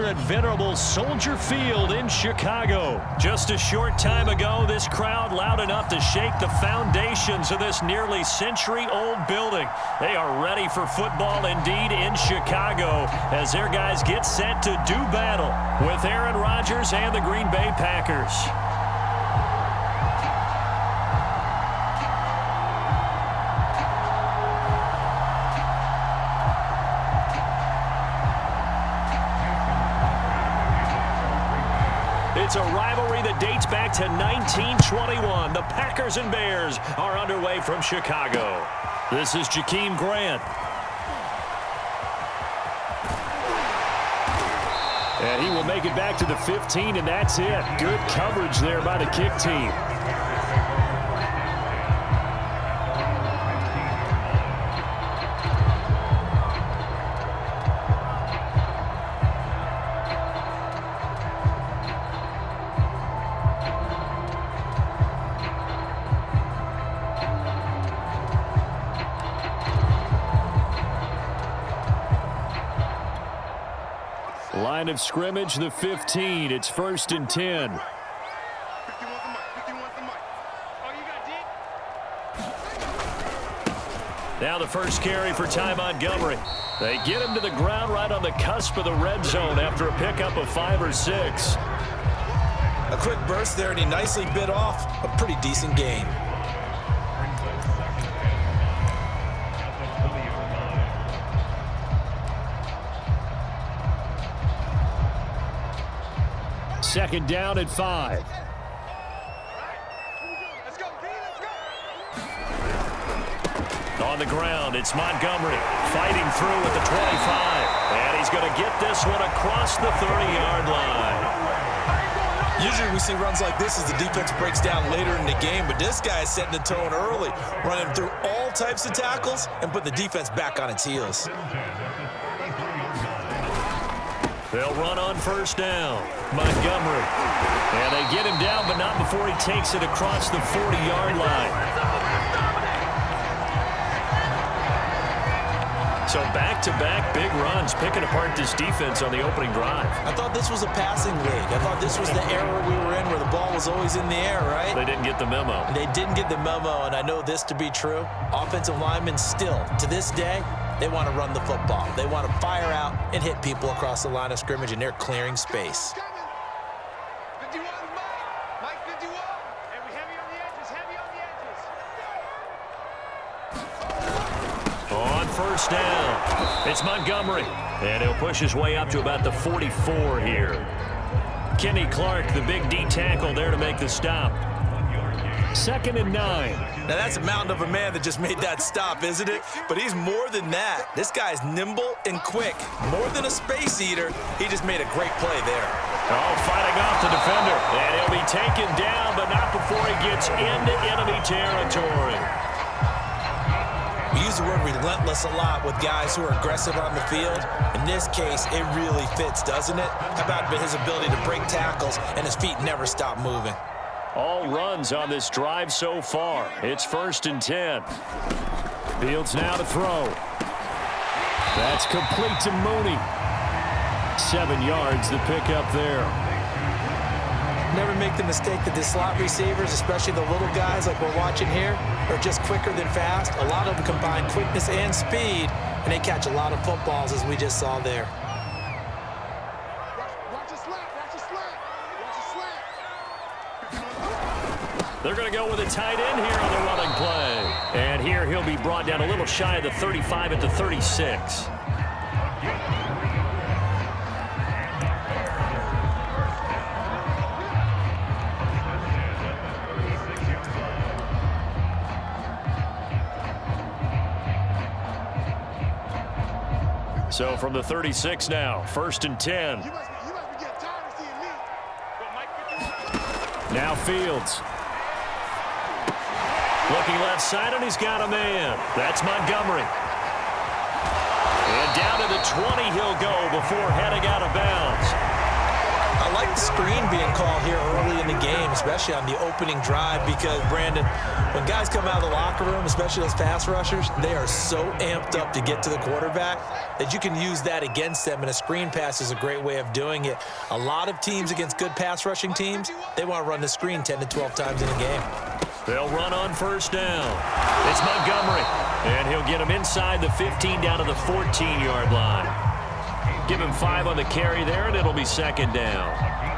at venerable Soldier Field in Chicago. Just a short time ago, this crowd loud enough to shake the foundations of this nearly century-old building. They are ready for football indeed in Chicago as their guys get set to do battle with Aaron Rodgers and the Green Bay Packers. It's a rivalry that dates back to 1921. The Packers and Bears are underway from Chicago. This is Jakeem Grant. And he will make it back to the 15, and that's it. Good coverage there by the kick team. Line of scrimmage, the 15. It's 1st and 10. Now the first carry for Ty Montgomery. They get him to the ground right on the cusp of the red zone after a pickup of 5 or 6. A quick burst there, and he nicely bit off a pretty decent gain. Second down at 5. On the ground, it's Montgomery fighting through at the 25. And he's going to get this one across the 30-yard line. Usually we see runs like this as the defense breaks down later in the game, but this guy is setting the tone early, running through all types of tackles and put the defense back on its heels. They'll run on first down. Montgomery. And they get him down, but not before he takes it across the 40-yard line. So back-to-back big runs, picking apart this defense on the opening drive. I thought this was a passing league. I thought this was the era we were in where the ball was always in the air, right? They didn't get the memo. They didn't get the memo, and I know this to be true. Offensive linemen still, to this day, they want to run the football. They want to fire out and hit people across the line of scrimmage, and they're clearing space. On first down, it's Montgomery. And he'll push his way up to about the 44 here. Kenny Clark, the big D tackle there to make the stop. 2nd and 9. Now that's a mountain of a man that just made that stop, isn't it? But he's more than that. This guy's nimble and quick. More than a space eater, he just made a great play there. Oh, fighting off the defender. And he'll be taken down, but not before he gets into enemy territory. We use the word relentless a lot with guys who are aggressive on the field. In this case, it really fits, doesn't it? How about his ability to break tackles and his feet never stop moving? All runs on this drive so far. It's 1st and 10. Fields now to throw. That's complete to Mooney. 7 yards, the pickup there. Never make the mistake that the slot receivers, especially the little guys like we're watching here, are just quicker than fast. A lot of them combine quickness and speed, and they catch a lot of footballs, as we just saw there. They're going to go with a tight end here on the running play. And here he'll be brought down a little shy of the 35 at the 36. So from the 36 now, 1st and 10. Now Fields. Looking left side, and he's got a man. That's Montgomery. And down to the 20 he'll go before heading out of bounds. I like the screen being called here early in the game, especially on the opening drive, because, Brandon, when guys come out of the locker room, especially those pass rushers, they are so amped up to get to the quarterback that you can use that against them, and a screen pass is a great way of doing it. A lot of teams against good pass rushing teams, they want to run the screen 10 to 12 times in a game. They'll run on first down. It's Montgomery, and he'll get him inside the 15 down to the 14-yard line. Give him 5 on the carry there, and it'll be second down.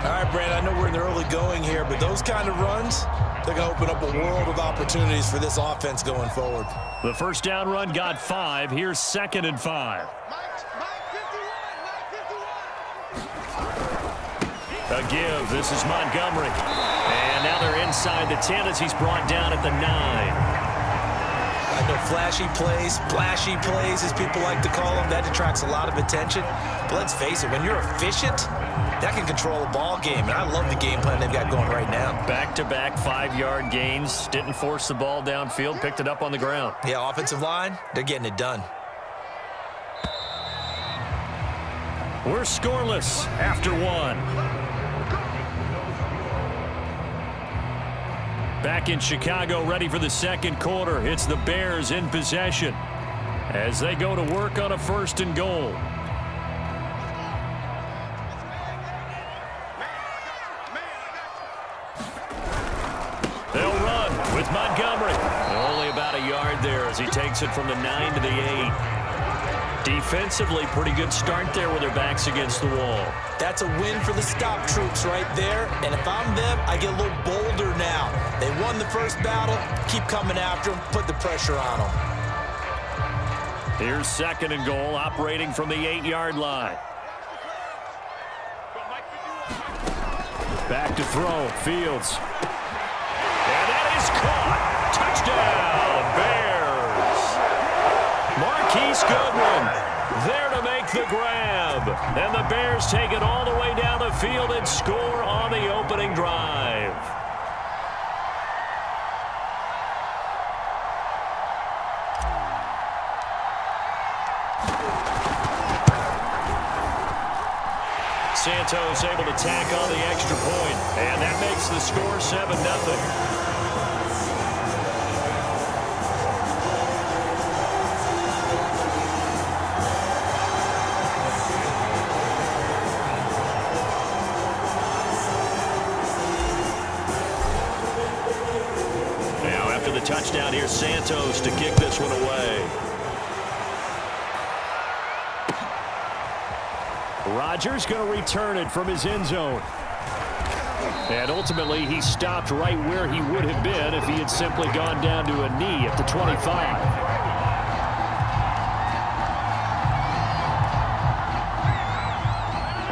All right, Brandon, I know we're in the early going here, but those kind of runs, they're going to open up a world of opportunities for this offense going forward. The first down run got 5. Here's 2nd and 5. A give. This is Montgomery. And now they're inside the 10 as he's brought down at the 9. I know flashy plays, splashy plays, as people like to call them, that attracts a lot of attention. But let's face it, when you're efficient, that can control a ball game. And I love the game plan they've got going right now. Back-to-back 5-yard gains. Didn't force the ball downfield. Picked it up on the ground. Yeah, offensive line, they're getting it done. We're scoreless after 1. Back in Chicago, ready for the second quarter. It's the Bears in possession as they go to work on a 1st and goal. They'll run with Montgomery. Only about a yard there as he takes it from the 9 to the 8. Defensively, pretty good start there with their backs against the wall. That's a win for the stop troops right there. And if I'm them, I get a little bolder now. They won the first battle. Keep coming after them. Put the pressure on them. Here's 2nd and goal, operating from the 8-yard line. Back to throw. Fields. And that is caught. Touchdown, Bears. Marquise Goodwin there to make the grab. And the Bears take it all the way down the field and score on the opening drive. Santos able to tack on the extra point, and that makes the score 7-0. Touchdown, here's Santos to kick this one away. Rodgers going to return it from his end zone. And ultimately, he stopped right where he would have been if he had simply gone down to a knee at the 25.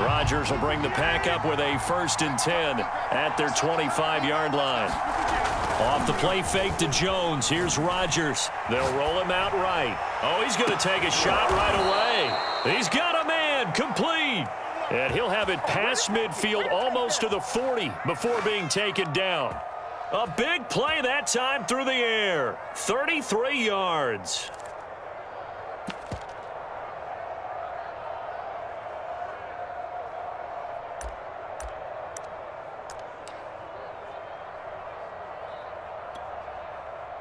Rodgers will bring the pack up with a 1st and 10 at their 25-yard line. Off the play fake to Jones. Here's Rodgers. They'll roll him out right. Oh, he's going to take a shot right away. He's got a man. Complete. And he'll have it past midfield almost to the 40 before being taken down. A big play that time through the air. 33 yards.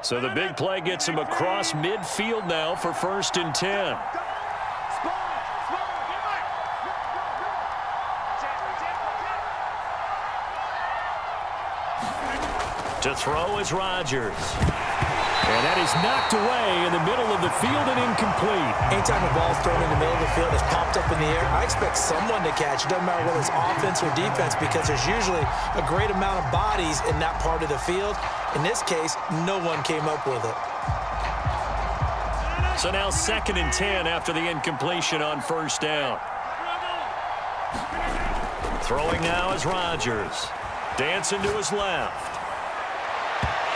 So the big play gets him across midfield now for 1st and 10. To throw is Rodgers. And that is knocked away in the middle of the field and incomplete. Anytime a ball's thrown in the middle of the field, it's popped up in the air, I expect someone to catch it. Doesn't matter whether it's offense or defense, because there's usually a great amount of bodies in that part of the field. In this case, no one came up with it. So now 2nd and 10 after the incompletion on 1st down. Throwing now is Rodgers. Dancing to his left.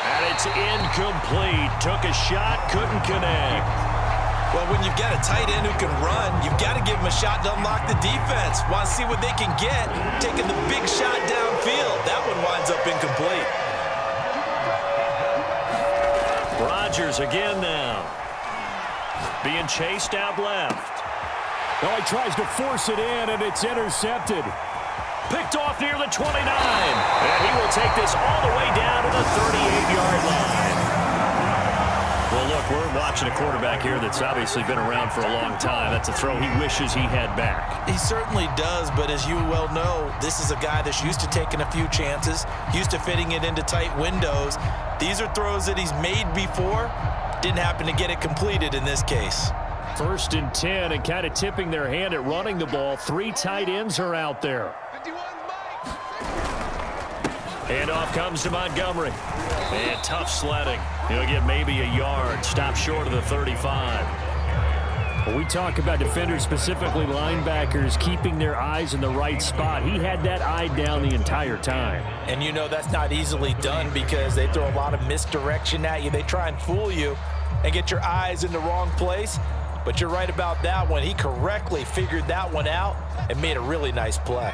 And it's incomplete. Took a shot, couldn't connect. Well, when you've got a tight end who can run, you've got to give him a shot to unlock the defense. Want to see what they can get, taking the big shot downfield. That one winds up incomplete. Rodgers again now. Being chased out left. Oh, he tries to force it in, and it's intercepted. picked off near the 29. And he will take this all the way down to the 38-yard line. Well, look, we're watching a quarterback here that's obviously been around for a long time. That's a throw he wishes he had back. He certainly does, but as you well know, this is a guy that's used to taking a few chances, used to fitting it into tight windows. These are throws that he's made before. Didn't happen to get it completed in this case. 1st and 10, and kind of tipping their hand at running the ball. 3 tight ends are out there. Handoff comes to Montgomery. And tough sledding. He'll get maybe a yard. Stop short of the 35. When we talk about defenders, specifically linebackers, keeping their eyes in the right spot, he had that eye down the entire time. And you know that's not easily done because they throw a lot of misdirection at you. They try and fool you and get your eyes in the wrong place. But you're right about that one. He correctly figured that one out and made a really nice play.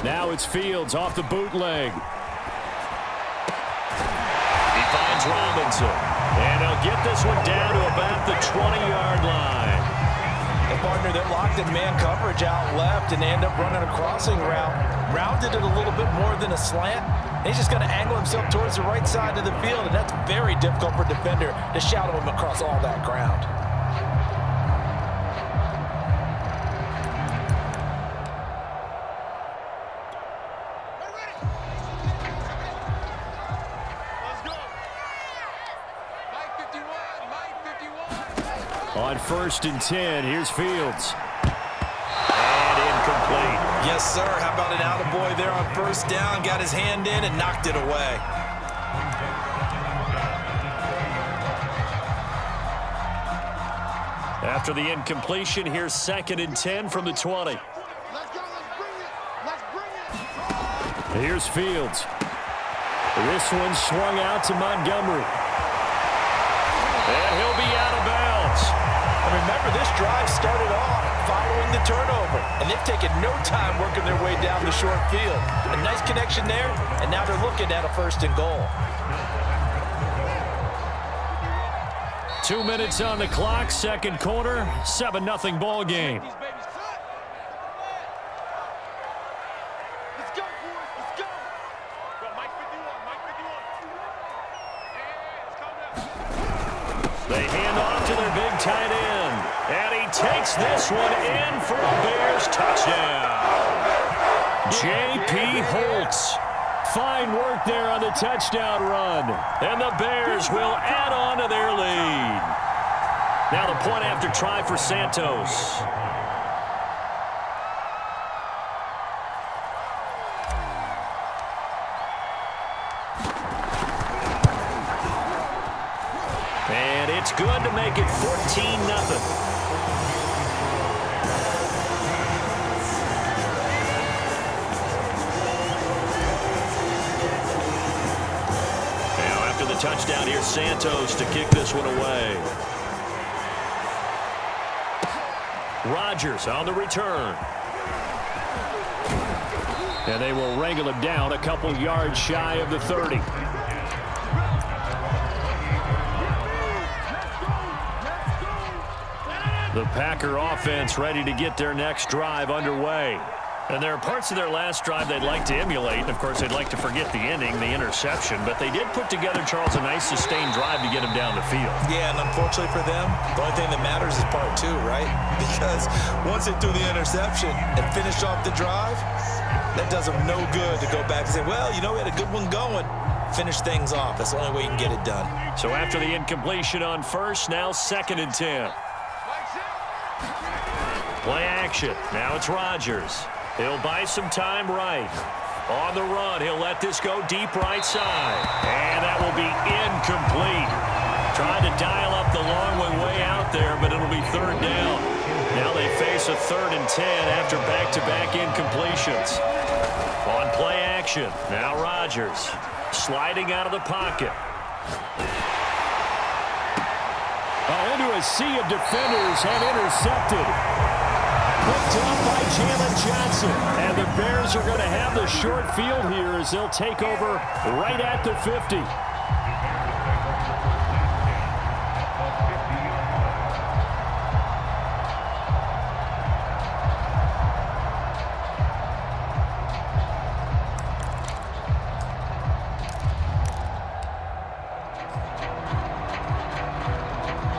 Now it's Fields off the bootleg. He finds Robinson. And he'll get this one down to about the 20-yard line. The partner that locked in man coverage out left and they end up running a crossing route. Rounded it a little bit more than a slant. He's just going to angle himself towards the right side of the field, and that's very difficult for a defender to shadow him across all that ground. On 1st and 10, here's Fields. And incomplete. Yes, sir. How about an attaboy there on 1st down? Got his hand in and knocked it away. After the incompletion, here's 2nd and 10 from the 20. Let's go. Let's bring it. Here's Fields. This one swung out to Montgomery. And he'll be out of bounds. And remember, this drive started off following the turnover, and they've taken no time working their way down the short field. A nice connection there, and now they're looking at a 1st and goal. 2 minutes on the clock, 2nd quarter, 7-0 ball game. They hand off to their big tight end. And he takes this one in for a Bears touchdown. J.P. Holtz. Fine work there on the touchdown run. And the Bears will add on to their lead. Now the point after try for Santos. And it's good to make it 14-0. Touchdown here, Santos to kick this one away. Rodgers on the return. And they will wrangle him down a couple yards shy of the 30. The Packer offense ready to get their next drive underway. And there are parts of their last drive they'd like to emulate. And, of course, they'd like to forget the ending, the interception. But they did put together, Charles, a nice sustained drive to get him down the field. Yeah, and unfortunately for them, the only thing that matters is part 2, right? Because once they threw the interception and finished off the drive, that does them no good to go back and say, well, you know, we had a good one going. Finish things off. That's the only way you can get it done. So after the incompletion on 1st, now 2nd and 10. Play action. Now it's Rodgers. He'll buy some time right. On the run, he'll let this go deep right side. And that will be incomplete. Trying to dial up the long one way out there, but it'll be 3rd down. Now they face a 3rd and 10 after back-to-back incompletions. On play action, now Rodgers. Sliding out of the pocket. Into a sea of defenders and intercepted. Picked up by Jalen Johnson. And the Bears are going to have the short field here as they'll take over right at the 50.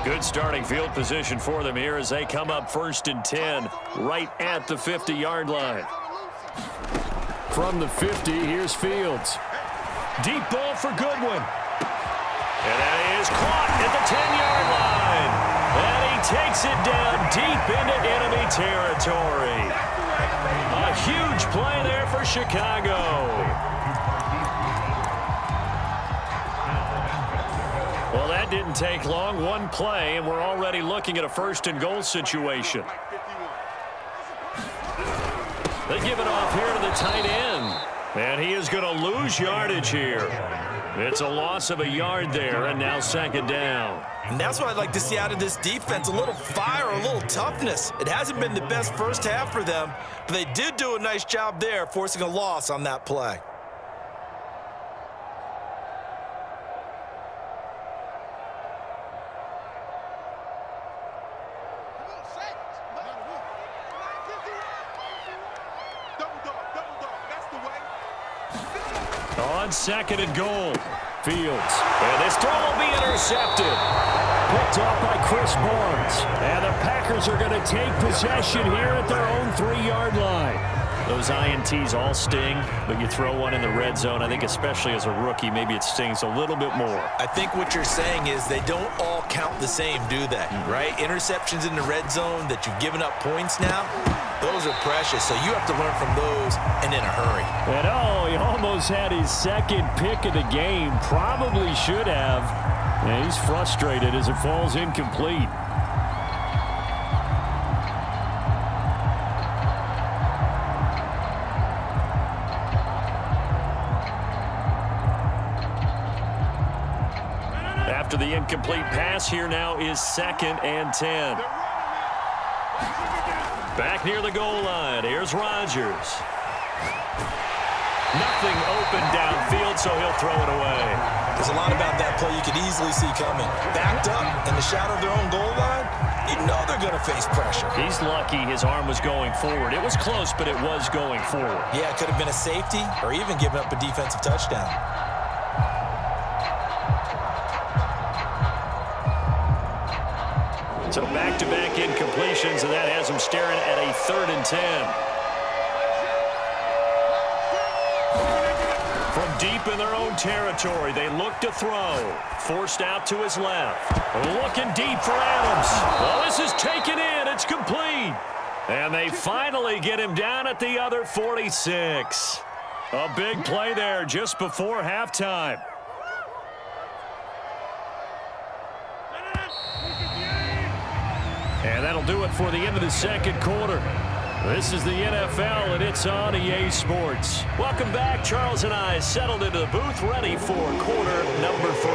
Good starting field position for them here as they come up 1st and 10 right at the 50-yard line. From the 50, here's Fields. Deep ball for Goodwin. And that is caught at the 10-yard line. And he takes it down deep into enemy territory. A huge play there for Chicago. Well, that didn't take long. One play, and we're already looking at a 1st and goal situation. They give it off here to the tight end. And he is going to lose yardage here. It's a loss of a yard there, and now 2nd down. And that's what I'd like to see out of this defense, a little fire, a little toughness. It hasn't been the best first half for them, but they did do a nice job there, forcing a loss on that play. On 2nd and goal, Fields. And this throw will be intercepted. Picked off by Chris Barnes. And the Packers are going to take possession here at their own 3-yard line. Those INTs all sting, but you throw one in the red zone. I think especially as a rookie, maybe it stings a little bit more. I think what you're saying is they don't all count the same, do they? Right? Interceptions in the red zone that you've given up points now, those are precious. So you have to learn from those and in a hurry. And he almost had his 2nd pick of the game. Probably should have. And he's frustrated as it falls incomplete. After the incomplete pass, here now is 2nd and 10. Back near the goal line, here's Rodgers. Nothing open downfield, so he'll throw it away. There's a lot about that play you could easily see coming. Backed up in the shadow of their own goal line, you know they're going to face pressure. He's lucky his arm was going forward. It was close, but it was going forward. Yeah, it could have been a safety or even given up a defensive touchdown. So back-to-back incompletions, and that has him staring at a 3rd and 10. From deep in their own territory, they look to throw. Forced out to his left. Looking deep for Adams. Well, this is taken in. It's complete. And they finally get him down at the other 46. A big play there just before halftime. And that'll do it for the end of the 2nd quarter. This is the NFL, and it's on EA Sports. Welcome back. Charles and I settled into the booth, ready for quarter number 3.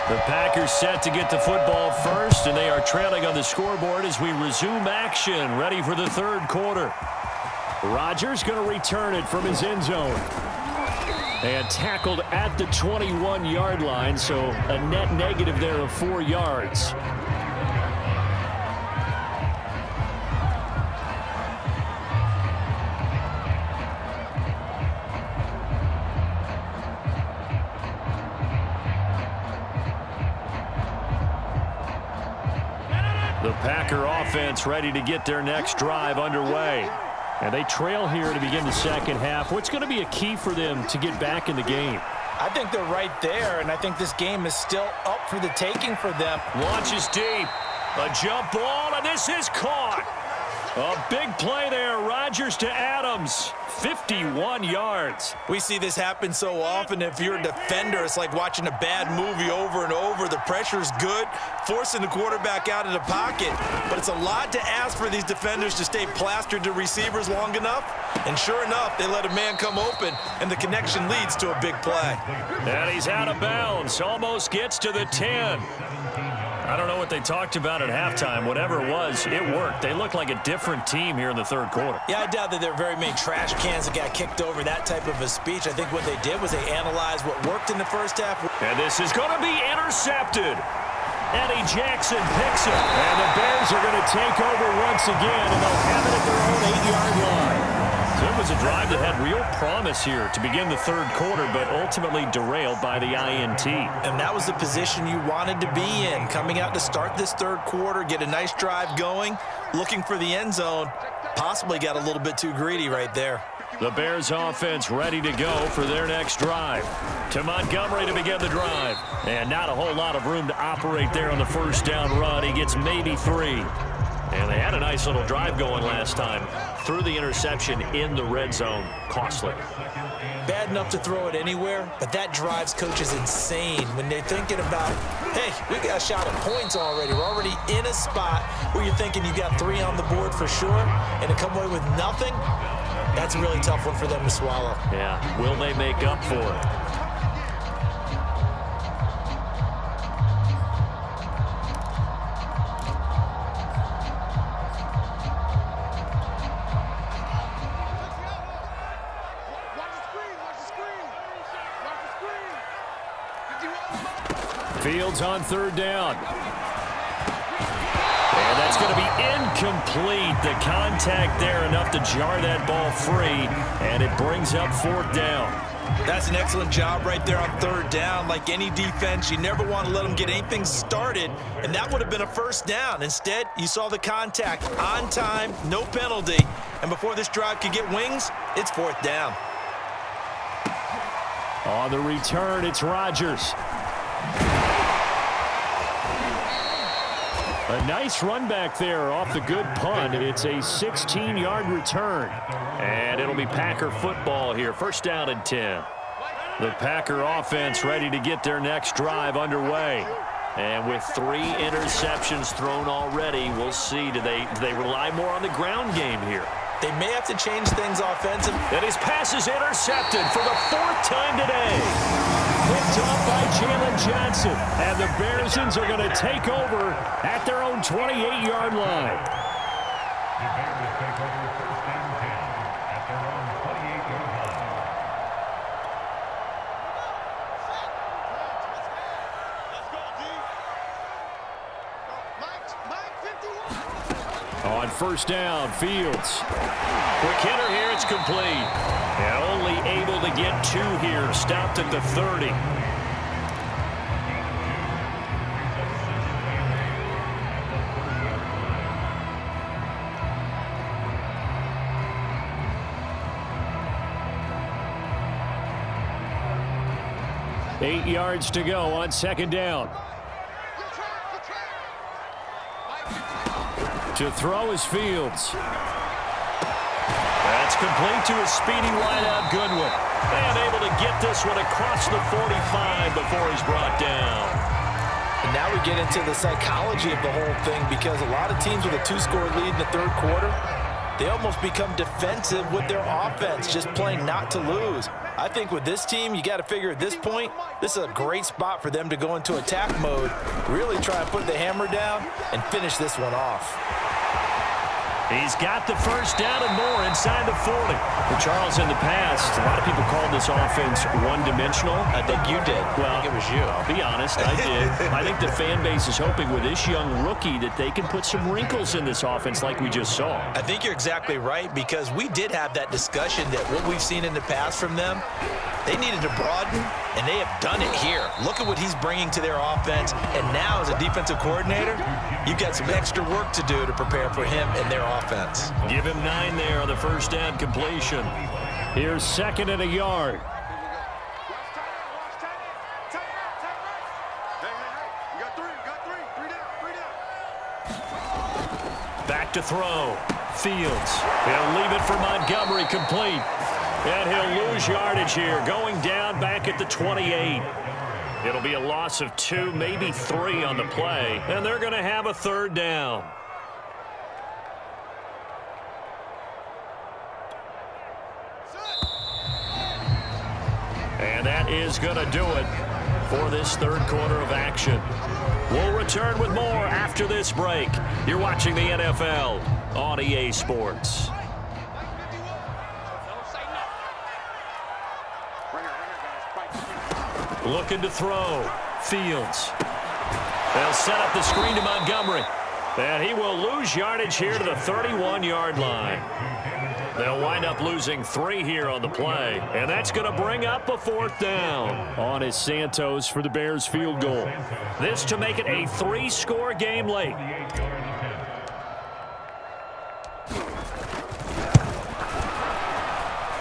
The Packers set to get the football first, and they are trailing on the scoreboard as we resume action, ready for the 3rd quarter. Rodgers going to return it from his end zone. And tackled at the 21-yard line, so a net negative there of 4 yards. The Packer offense ready to get their next drive underway. And they trail here to begin the 2nd half. What's going to be a key for them to get back in the game? I think they're right there, and I think this game is still up for the taking for them. Launches deep. A jump ball, and this is caught. A big play there. Rodgers to Adams. 51 yards. We see this happen so often. If you're a defender, it's like watching a bad movie over and over. The pressure's good, forcing the quarterback out of the pocket. But it's a lot to ask for these defenders to stay plastered to receivers long enough. And sure enough, they let a man come open, and the connection leads to a big play. And he's out of bounds. Almost gets to the 10. I don't know what they talked about at halftime. Whatever it was, it worked. They look like a different team here in the 3rd quarter. Yeah, I doubt that there are very many trash cans that got kicked over, that type of a speech. I think what they did was they analyzed what worked in the first half. And this is going to be intercepted. Eddie Jackson picks it. And the Bears are going to take over once again, and they'll have it at their own 8-yard line. So So it was a drive that had real promise here to begin the third quarter, but ultimately derailed by the INT. And that was the position you wanted to be in, coming out to start this third quarter, get a nice drive going, looking for the end zone. Possibly got a little bit too greedy right there. The Bears offense ready to go for their next drive. To Montgomery to begin the drive. And not a whole lot of room to operate there on the first down run. He gets maybe 3. And they had a nice little drive going last time. Threw the interception in the red zone. Costly. Bad enough to throw it anywhere, but that drives coaches insane when they're thinking about, hey, we got a shot at points already. We're already in a spot where you're thinking you got 3 on the board for sure, and to come away with nothing, that's a really tough one for them to swallow. Yeah, will they make up for it? Fields on third down. And that's going to be incomplete. The contact there enough to jar that ball free, and it brings up fourth down. That's an excellent job right there on third down. Like any defense, you never want to let them get anything started, and that would have been a first down. Instead, you saw the contact on time, no penalty, and before this drive could get wings, it's fourth down. On the return, it's Rodgers. A nice run back there off the good punt. It's a 16-yard return. And it'll be Packer football here. First down and 10. The Packer offense ready to get their next drive underway. And with 3 interceptions thrown already, we'll see. Do they rely more on the ground game here? They may have to change things offensively. And his pass is intercepted for the 4th time today. Picked off by Jalen Johnson. And the Bearsons are going to take over at their own 28-yard line. The Bears take over first and 10 at their own 28-yard line. On first down, Fields. Quick hitter here, it's complete. And only able to get 2 here. Stopped at the 30. Eight yards to go on second down. To throw is Fields. That's complete to a speedy wideout Goodwin. And able to get this one across the 45 before he's brought down. And now we get into the psychology of the whole thing, because a lot of teams with a 2-score lead in the third quarter, they almost become defensive with their offense, just playing not to lose. I think with this team, you got to figure at this point, this is a great spot for them to go into attack mode, really try and put the hammer down and finish this one off. He's got the first down and more inside the 40. For Charles, in the past, a lot of people called this offense one-dimensional. I think you did. Well, I think it was you. I'll be honest, I did. I think the fan base is hoping with this young rookie that they can put some wrinkles in this offense like we just saw. I think you're exactly right, because we did have that discussion that what we've seen in the past from them, they needed to broaden, and they have done it here. Look at what he's bringing to their offense, and now as a defensive coordinator, you've got some extra work to do to prepare for him and their offense. Give him 9 there on the first down completion. Here's second and a yard. Back to throw. Fields. He'll leave it for Montgomery, complete. And he'll lose yardage here, going down back at the 28. It'll be a loss of 2, maybe 3 on the play, and they're going to have a third down. And that is going to do it for this third quarter of action. We'll return with more after this break. You're watching the NFL on EA Sports. Looking to throw. Fields. They'll set up the screen to Montgomery. And he will lose yardage here to the 31-yard line. They'll wind up losing 3 here on the play, and that's going to bring up a 4th down. On is Santos for the Bears field goal. This to make it a 3-score game late.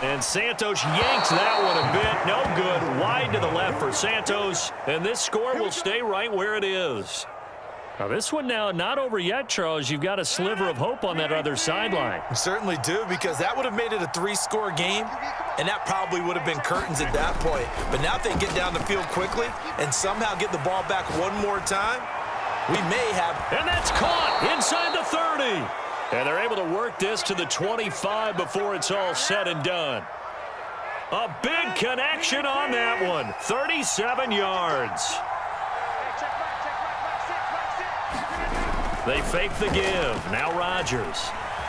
And Santos yanks that one a bit. No good. Wide to the left for Santos, and this score will stay right where it is. Now this one now not over yet, Charles. You've got a sliver of hope on that other sideline. You certainly do, because that would have made it a 3-score game, and that probably would have been curtains at that point. But now if they get down the field quickly and somehow get the ball back one more time, we may have. And that's caught inside the 30. And they're able to work this to the 25 before it's all said and done. A big connection on that one. 37 yards. They fake the give. Now Rodgers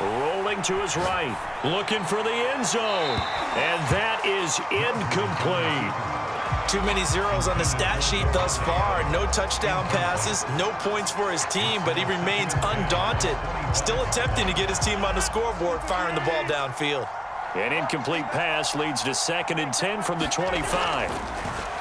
rolling to his right, looking for the end zone. And that is incomplete. Too many zeros on the stat sheet thus far. No touchdown passes, no points for his team, but he remains undaunted. Still attempting to get his team on the scoreboard, firing the ball downfield. An incomplete pass leads to 2nd and 10 from the 25.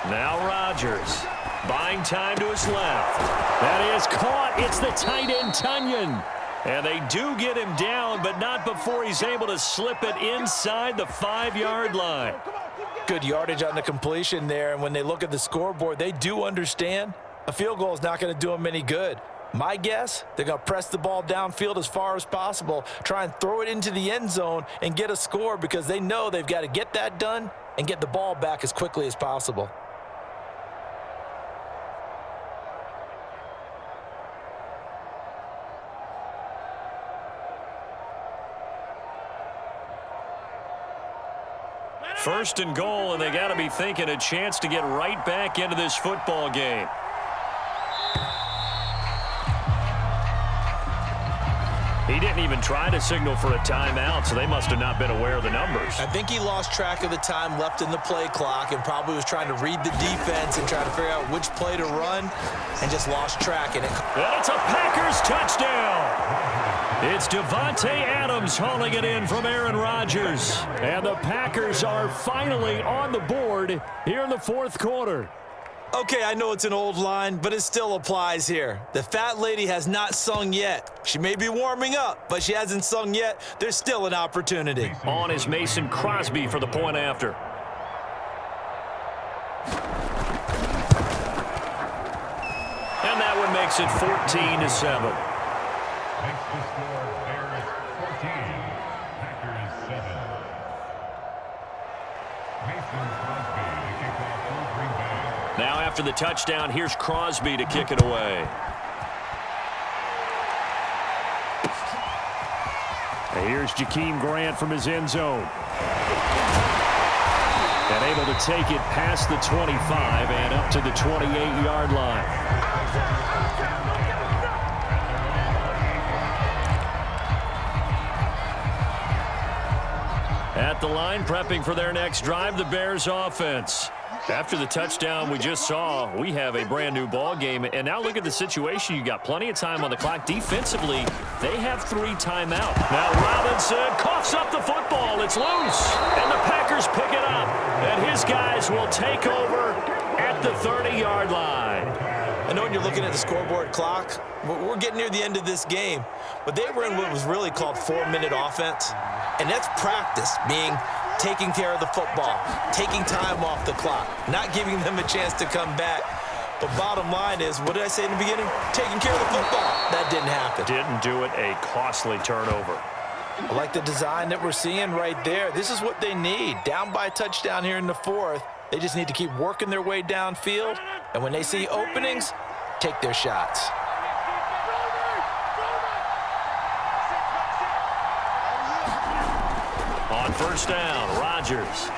Now Rodgers buying time to his left. That is caught. It's the tight end, Tunyon. And they do get him down, but not before he's able to slip it inside the 5-yard line. Good yardage on the completion there, and when they look at the scoreboard, they do understand a field goal is not going to do them any good. My guess, they're going to press the ball downfield as far as possible, try and throw it into the end zone and get a score, because they know they've got to get that done and get the ball back as quickly as possible. First and goal, and they got to be thinking a chance to get right back into this football game. He didn't even try to signal for a timeout, so they must have not been aware of the numbers. I think he lost track of the time left in the play clock and probably was trying to read the defense and try to figure out which play to run and just lost track. And it's a Packers touchdown. It's Devontae Adams hauling it in from Aaron Rodgers. And the Packers are finally on the board here in the 4th quarter. Okay, I know it's an old line, but it still applies here. The fat lady has not sung yet. She may be warming up, but she hasn't sung yet. There's still an opportunity. On is Mason Crosby for the point after. And that one makes it 14-7. Makes the score Bears 14, Packers 7. Mason Crosby to kick off for Green Bay. Now after the touchdown, here's Crosby to kick it away. And here's Jakeem Grant from his end zone. And able to take it past the 25 and up to the 28-yard line. At the line, prepping for their next drive, the Bears offense. After the touchdown we just saw, we have a brand new ball game. And now look at the situation. You got plenty of time on the clock. Defensively, they have 3 timeouts. Now Robinson coughs up the football. It's loose. And the Packers pick it up. And his guys will take over at the 30-yard line. I know when you're looking at the scoreboard clock, we're getting near the end of this game. But they were in what was really called 4-minute offense. And that's practice, being taking care of the football, taking time off the clock, not giving them a chance to come back. But bottom line is, what did I say in the beginning? Taking care of the football. That didn't happen. Didn't do it. A costly turnover. I like the design that we're seeing right there. This is what they need. Down by a touchdown here in the 4th. They just need to keep working their way downfield. And when they see openings, take their shots. On first down, Rodgers.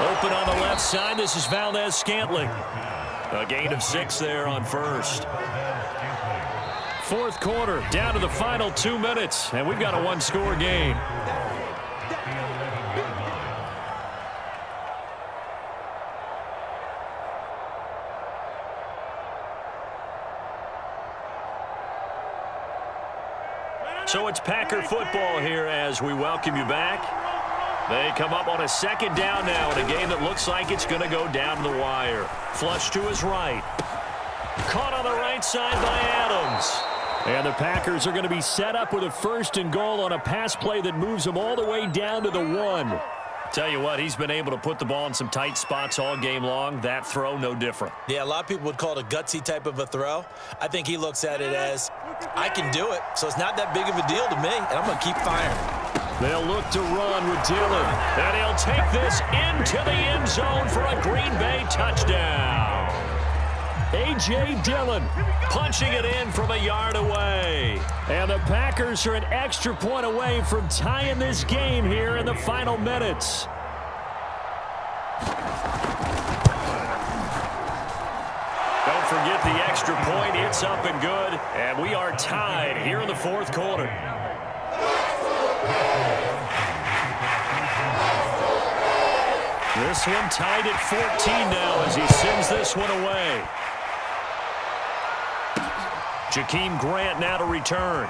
Open on the left side. This is Valdez-Scantling. A gain of 6 there on first. 4th quarter, down to the final 2 minutes, and we've got a 1-score game. So it's Packer football here as we welcome you back. They come up on a second down now in a game that looks like it's going to go down to the wire. Flush to his right. Caught on the right side by Adams. And the Packers are going to be set up with a 1st and goal on a pass play that moves them all the way down to the 1. Tell you what, he's been able to put the ball in some tight spots all game long. That throw, no different. Yeah, a lot of people would call it a gutsy type of a throw. I think he looks at it as, I can do it, so it's not that big of a deal to me, and I'm going to keep firing. They'll look to run with Dillon, and he'll take this into the end zone for a Green Bay touchdown. A.J. Dillon punching it in from a yard away. And the Packers are an extra point away from tying this game here in the final minutes. Don't forget the extra point. It's up and good. And we are tied here in the 4th quarter. This one tied at 14 now as he sends this one away. Jakeem Grant now to return.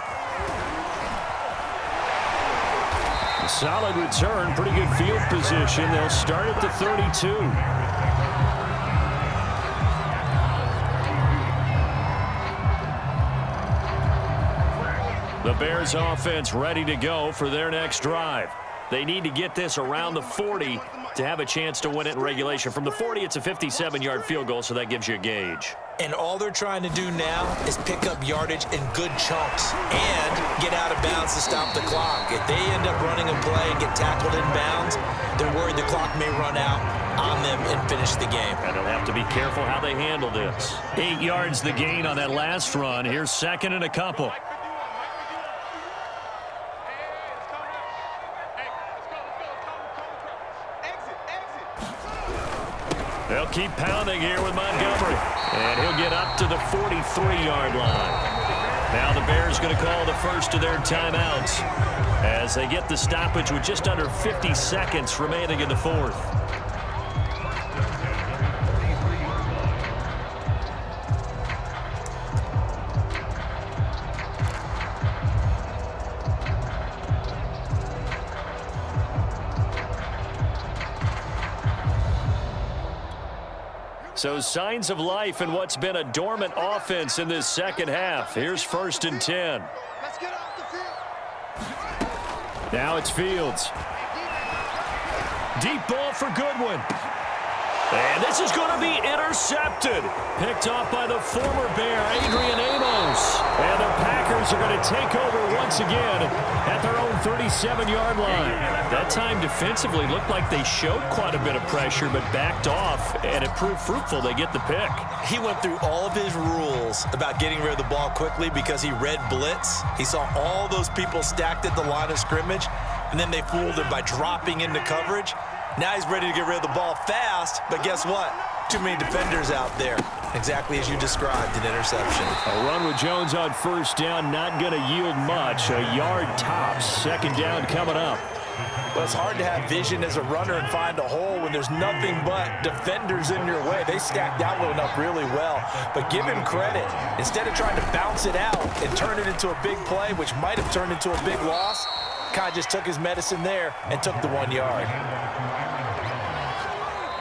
A solid return, pretty good field position. They'll start at the 32. The Bears offense ready to go for their next drive. They need to get this around the 40 to have a chance to win it in regulation. From the 40, it's a 57-yard field goal, so that gives you a gauge. And all they're trying to do now is pick up yardage in good chunks and get out of bounds to stop the clock. If they end up running a play and get tackled in bounds, they're worried the clock may run out on them and finish the game. And they'll have to be careful how they handle this. 8 yards the gain on that last run. Here's 2nd and a couple. They'll keep pounding here with Montgomery. And he'll get up to the 43-yard line. Now the Bears going to call the first of their timeouts as they get the stoppage with just under 50 seconds remaining in the 4th. So signs of life in what's been a dormant offense in this second half. Here's 1st and 10. Let's get off the field. Now it's Fields. Deep ball for Goodwin. And this is going to be intercepted. Picked off by the former Bear, Adrian Amos. And the Packers are going to take over once again at their own 37-yard line. That time defensively looked like they showed quite a bit of pressure but backed off, and it proved fruitful. They get the pick. He went through all of his rules about getting rid of the ball quickly because he read blitz. He saw all those people stacked at the line of scrimmage, and then they fooled him by dropping into coverage. Now he's ready to get rid of the ball fast, but guess what? Too many defenders out there. Exactly as you described, an interception. A run with Jones on 1st down, not going to yield much. A yard tops. 2nd down coming up. But it's hard to have vision as a runner and find a hole when there's nothing but defenders in your way. They stacked that one up really well. But give him credit. Instead of trying to bounce it out and turn it into a big play, which might have turned into a big loss, kind of just took his medicine there and took the 1 yard.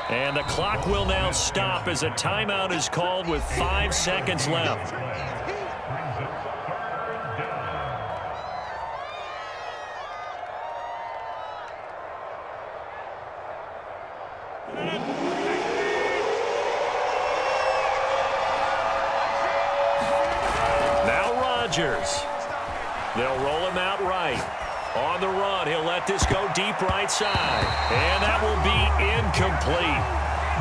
And the clock will now stop as a timeout is called with 5 seconds left. Now Rodgers. They'll roll him out right. On the run, he'll let this go deep right side. And that will be incomplete.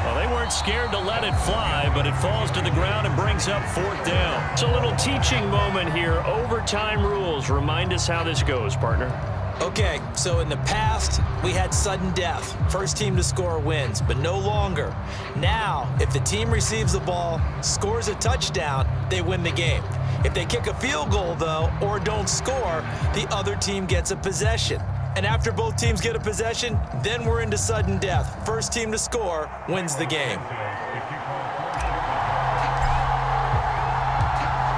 Well, they weren't scared to let it fly, but it falls to the ground and brings up 4th down. It's a little teaching moment here. Overtime rules. Remind us how this goes, partner. Okay, so in the past, we had sudden death. First team to score wins, but no longer. Now, if the team receives the ball, scores a touchdown, they win the game. If they kick a field goal, though, or don't score, the other team gets a possession. And after both teams get a possession, then we're into sudden death. First team to score wins the game.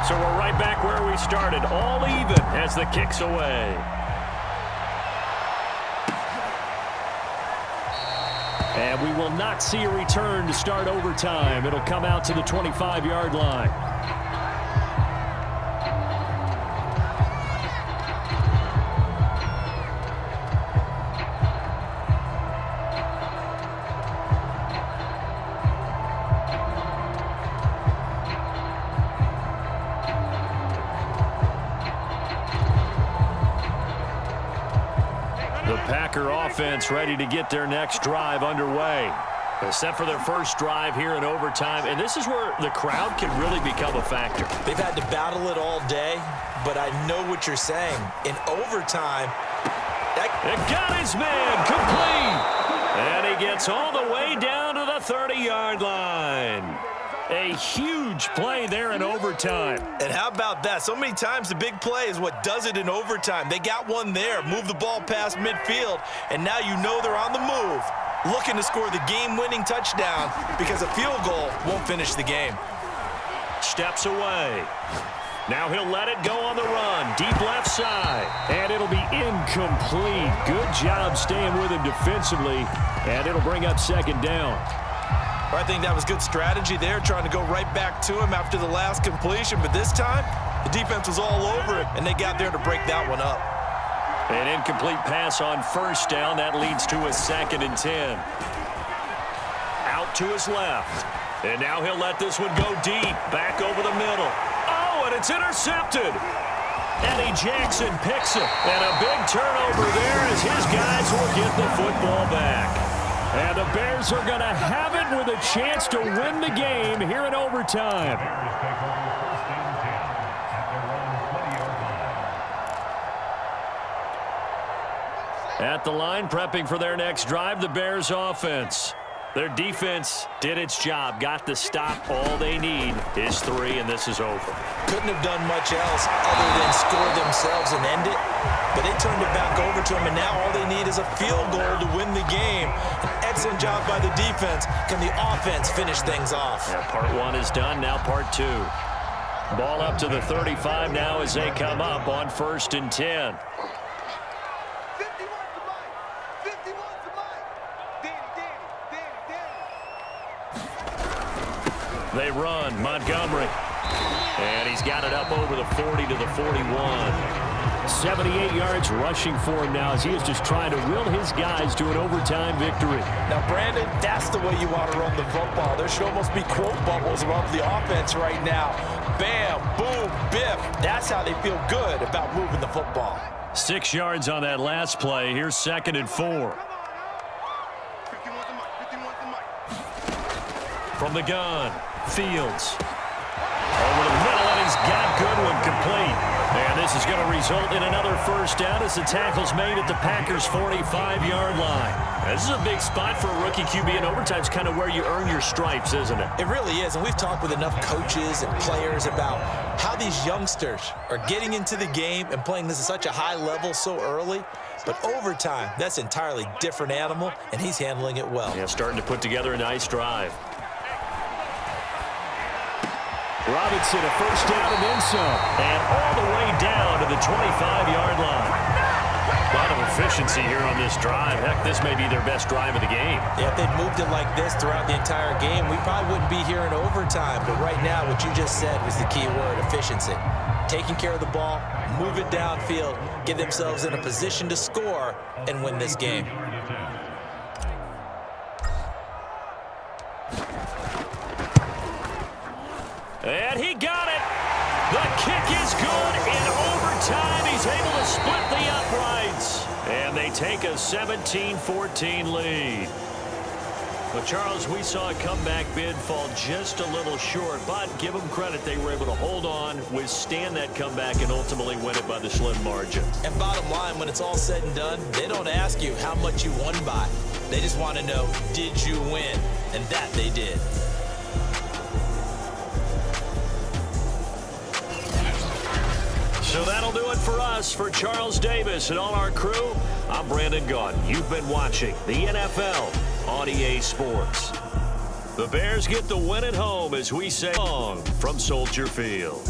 So we're right back where we started, all even as the kick's away. And we will not see a return to start overtime. It'll come out to the 25-yard line. The Packer offense ready to get their next drive underway. Except for their first drive here in overtime. And this is where the crowd can really become a factor. They've had to battle it all day, but I know what you're saying. In overtime, It got his man complete. And he gets all the way down to the 30-yard line. A huge play there in overtime. And how about that? So many times the big play is what does it in overtime. They got one there, move the ball past midfield, and now you know they're on the move, looking to score the game-winning touchdown because a field goal won't finish the game. Steps away. Now he'll let it go on the run. Deep left side. And it'll be incomplete. Good job staying with him defensively. And it'll bring up second down. I think that was good strategy there, trying to go right back to him after the last completion. But this time, the defense was all over it, and they got there to break that one up. An incomplete pass on first down. That leads to a 2nd and 10. Out to his left. And now he'll let this one go deep. Back over the middle. Oh, and it's intercepted. Eddie Jackson picks it. And a big turnover there as his guys will get the football back. And the Bears are going to have it with a chance to win the game here in overtime. Bears take over 1st and 10 at their own 20-yard line. At the line, prepping for their next drive, the Bears offense. Their defense did its job, got the stop. All they need is 3, and this is over. Couldn't have done much else other than score themselves and end it. But they turned it back over to them, and now all they need is a field goal to win the game. An excellent job by the defense. Can the offense finish things off? Yeah, part 1 is done, now part 2. Ball up to the 35 now as they come up on 1st and 10. 51 to Mike. 51 to Mike. Danny. They run, Montgomery. And he's got it up over the 40 to the 41. 78 yards rushing for him now as he is just trying to will his guys to an overtime victory. Now, Brandon, that's the way you want to run the football. There should almost be quote bubbles above the offense right now. Bam, boom, biff. That's how they feel good about moving the football. 6 yards on that last play. Here's 2nd and 4. 51 to Mike. 51 to Mike. From the gun, Fields. Over the middle, and he's got Goodwin complete. And this is going to result in another first down as the tackle's made at the Packers' 45-yard line. This is a big spot for a rookie QB, and overtime's kind of where you earn your stripes, isn't it? It really is, and we've talked with enough coaches and players about how these youngsters are getting into the game and playing this at such a high level so early. But overtime, that's an entirely different animal, and he's handling it well. Yeah, starting to put together a nice drive. Robinson, a first down and then some. And all the way down to the 25-yard line. A lot of efficiency here on this drive. Heck, this may be their best drive of the game. Yeah, if they'd moved it like this throughout the entire game, we probably wouldn't be here in overtime. But right now, what you just said was the key word, efficiency. Taking care of the ball, move it downfield, get themselves in a position to score, and win this game. And he got it. The kick is good in overtime. He's able to split the uprights. And they take a 17-14 lead. But, Charles, we saw a comeback bid fall just a little short, but give them credit. They were able to hold on, withstand that comeback, and ultimately win it by the slim margin. And bottom line, when it's all said and done, they don't ask you how much you won by. They just want to know, did you win? And that they did. So that'll do it for us. For Charles Davis and all our crew, I'm Brandon Gaudin. You've been watching the NFL on EA Sports. The Bears get the win at home as we say long from Soldier Field.